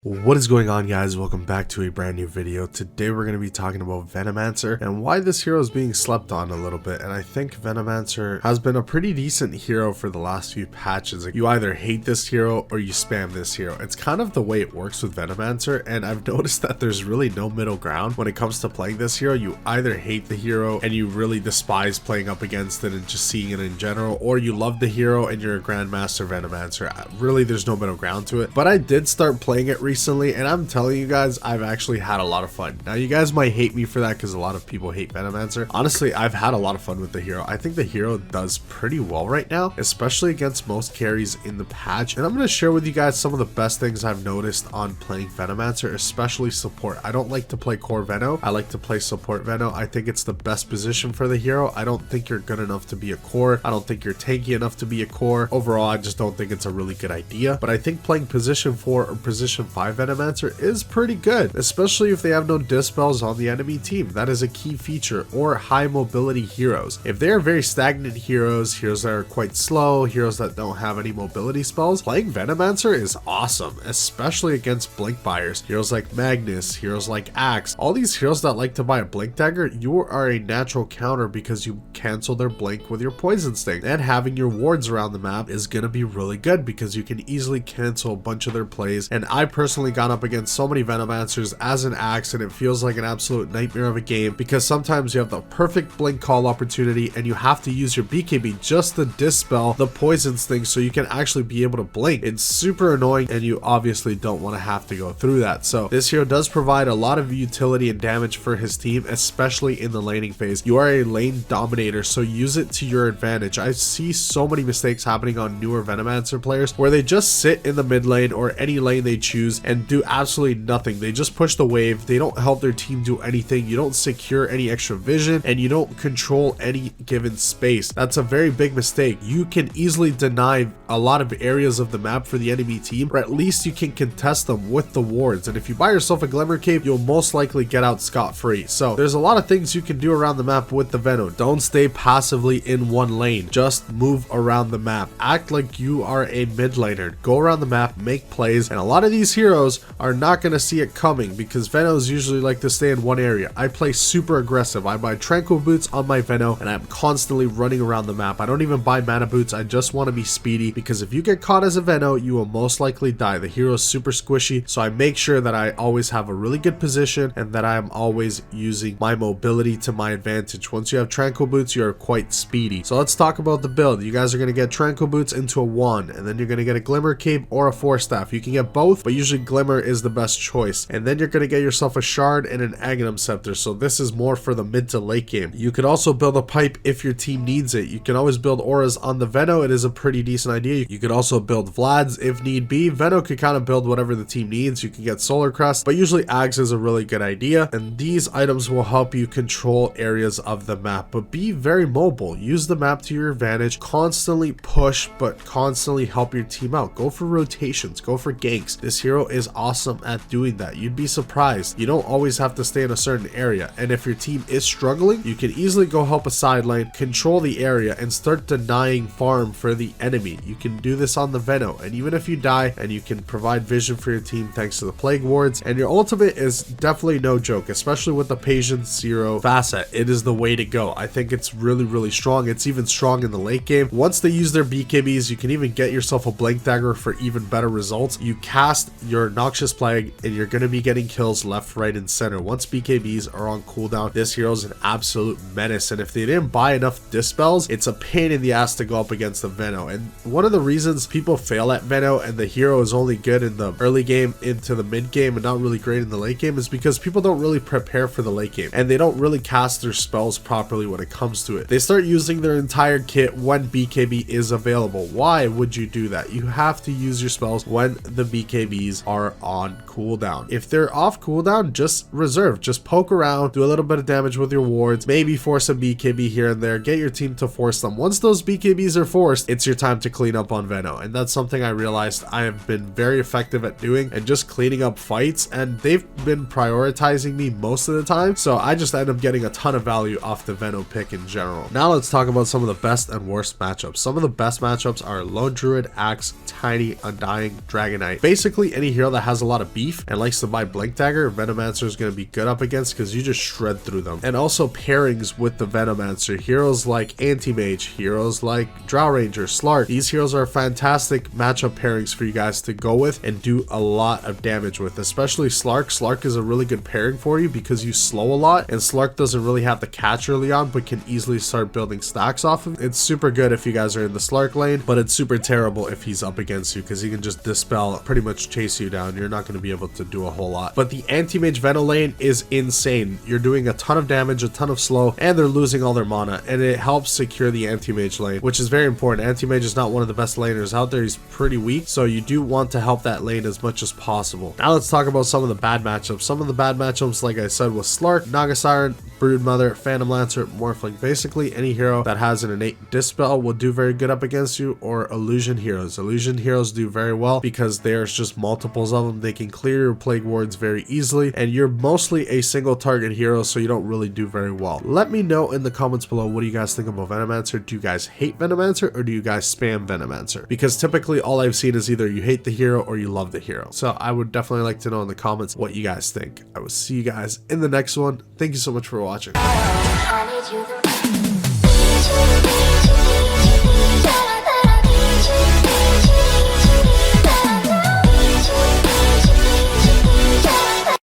What is going on, guys? Welcome back to a brand new video. Today we're going to be talking about Venomancer and why this hero is being slept on a little bit. And I think Venomancer has been a pretty decent hero for the last few patches. Like, you either hate this hero or you spam this hero. It's kind of the way it works with Venomancer, and I've noticed that there's really no middle ground when it comes to playing this hero. You either hate the hero and you really despise playing up against it and just seeing it in general, or you love the hero and you're a Grandmaster Venomancer. Really, there's no middle ground to it. But I did start playing it recently, and I'm telling you guys, I've actually had a lot of fun. Now, you guys might hate me for that because a lot of people hate Venomancer. Honestly, I've had a lot of fun with the hero. I think the hero does pretty well right now, especially against most carries in the patch. And I'm going to share with you guys some of the best things I've noticed on playing Venomancer, especially support. I don't like to play core Veno. I like to play support Veno. I think it's the best position for the hero. I don't think you're good enough to be a core. I don't think you're tanky enough to be a core. Overall, I just don't think it's a really good idea. But I think playing position 4 or position 5 Venomancer is pretty good, especially if they have no dispels on the enemy team. That is a key feature. Or high mobility heroes. If they are very stagnant heroes that are quite slow, heroes that don't have any mobility spells, playing Venomancer is awesome, especially against blink buyers. Heroes like Magnus, heroes like Axe, all these heroes that like to buy a blink dagger, you are a natural counter because you cancel their blink with your poison sting. And having your wards around the map is going to be really good because you can easily cancel a bunch of their plays. And I personally got up against so many Venomancers as an Axe, and it feels like an absolute nightmare of a game because sometimes you have the perfect blink call opportunity and you have to use your BKB just to dispel the poison sting so you can actually be able to blink. It's super annoying, and you obviously don't want to have to go through that. So this hero does provide a lot of utility and damage for his team, especially in the laning phase. You are a lane dominator, so use it to your advantage. I see so many mistakes happening on newer Venomancer players where they just sit in the mid lane or any lane they choose and do absolutely nothing. They just push the wave. They don't help their team do anything. You don't secure any extra vision, and you don't control any given space. That's a very big mistake. You can easily deny a lot of areas of the map for the enemy team, or at least you can contest them with the wards. And if you buy yourself a Glimmer Cape, you'll most likely get out scot-free. So there's a lot of things you can do around the map with the Veno. Don't stay passively in one lane. Just move around the map. Act like you are a mid laner. Go around the map, make plays, and a lot of these heroes are not going to see it coming because Venos usually like to stay in one area. I play super aggressive. I buy Tranquil Boots on my Veno, and I'm constantly running around the map. I don't even buy Mana Boots. I just want to be speedy because if you get caught as a Veno, you will most likely die. The hero is super squishy, so I make sure that I always have a really good position and that I am always using my mobility to my advantage. Once you have Tranquil Boots, you are quite speedy. So let's talk about the build. You guys are going to get Tranquil Boots into a 1, and then you're going to get a Glimmer Cape or a 4-staff. You can get both, but usually Glimmer is the best choice. And then you're going to get yourself a Shard and an Aghanim Scepter, so this is more for the mid to late game. You could also build a pipe if your team needs it. You can always build auras on the Veno. It is a pretty decent idea. You could also build Vlads if need be. Veno could kind of build whatever the team needs. You can get Solar Crest, but usually Axe is a really good idea, and these items will help you control areas of the map. But be very mobile. Use the map to your advantage. Constantly push, but constantly help your team out. Go for rotations. Go for ganks. This hero is awesome at doing that. You'd be surprised. You don't always have to stay in a certain area, and if your team is struggling, you can easily go help a side lane, control the area, and start denying farm for the enemy. You can do this on the Veno, and even if you die, and you can provide vision for your team thanks to the plague wards, and your ultimate is definitely no joke, especially with the Patience 0 facet. It is the way to go. I think it's really strong. It's even strong in the late game. Once they use their BKBs, you can even get yourself a blink dagger for even better results. You cast your Noxious Plague and you're going to be getting kills left, right, and center. Once BKBs are on cooldown, this hero is an absolute menace, and if they didn't buy enough dispels, it's a pain in the ass to go up against the Veno. And one of the reasons people fail at Veno and the hero is only good in the early game into the mid game and not really great in the late game is because people don't really prepare for the late game, and they don't really cast their spells properly when it comes to it. They start using their entire kit when BKB is available. Why would you do that? You have to use your spells when the BKBs are on cooldown. If they're off cooldown, just reserve. Just poke around, do a little bit of damage with your wards, maybe force a BKB here and there, get your team to force them. Once those BKBs are forced, it's your time to clean up on Veno, and that's something I realized I have been very effective at doing, and just cleaning up fights, and they've been prioritizing me most of the time, so I just end up getting a ton of value off the Veno pick in general. Now let's talk about some of the best and worst matchups. Some of the best matchups are Lone Druid, Axe, Tiny, Undying, Dragon Knight. Basically any hero that has a lot of beef and likes to buy Blink Dagger, Venomancer is going to be good up against because you just shred through them. And also pairings with the Venomancer, heroes like Anti-Mage, heroes like Drow Ranger, Slark. These heroes are fantastic matchup pairings for you guys to go with and do a lot of damage with, especially Slark. Slark is a really good pairing for you because you slow a lot, and Slark doesn't really have the catch early on, but can easily start building stacks off of it. It's super good if you guys are in the Slark lane, but it's super terrible if he's up against you because he can just dispel, pretty much chase you down. You're not going to be able to do a whole lot. But the Anti-Mage Veno lane is insane. You're doing a ton of damage, a ton of slow, and they're losing all their mana, and it helps secure the Anti-Mage lane, which is very important. Anti-Mage is not one of the best laners out there. He's pretty weak, so you do want to help that lane as much as possible. Now let's talk about some of the bad matchups. Some of the bad matchups, like I said, was Slark, Naga Siren, Broodmother, Phantom-Lancer, Morphling. Basically any hero that has an innate dispel will do very good up against you, or illusion heroes. Illusion heroes do very well because there's just multiples of them. They can clear your plague wards very easily, and you're mostly a single target hero, so you don't really do very well. Let me know in the comments below, what do you guys think about Venomancer? Do you guys hate Venomancer, or do you guys spam Venomancer? Because typically all I've seen is either you hate the hero or you love the hero. So I would definitely like to know in the comments what you guys think. I will see you guys in the next one. Thank you so much for watching.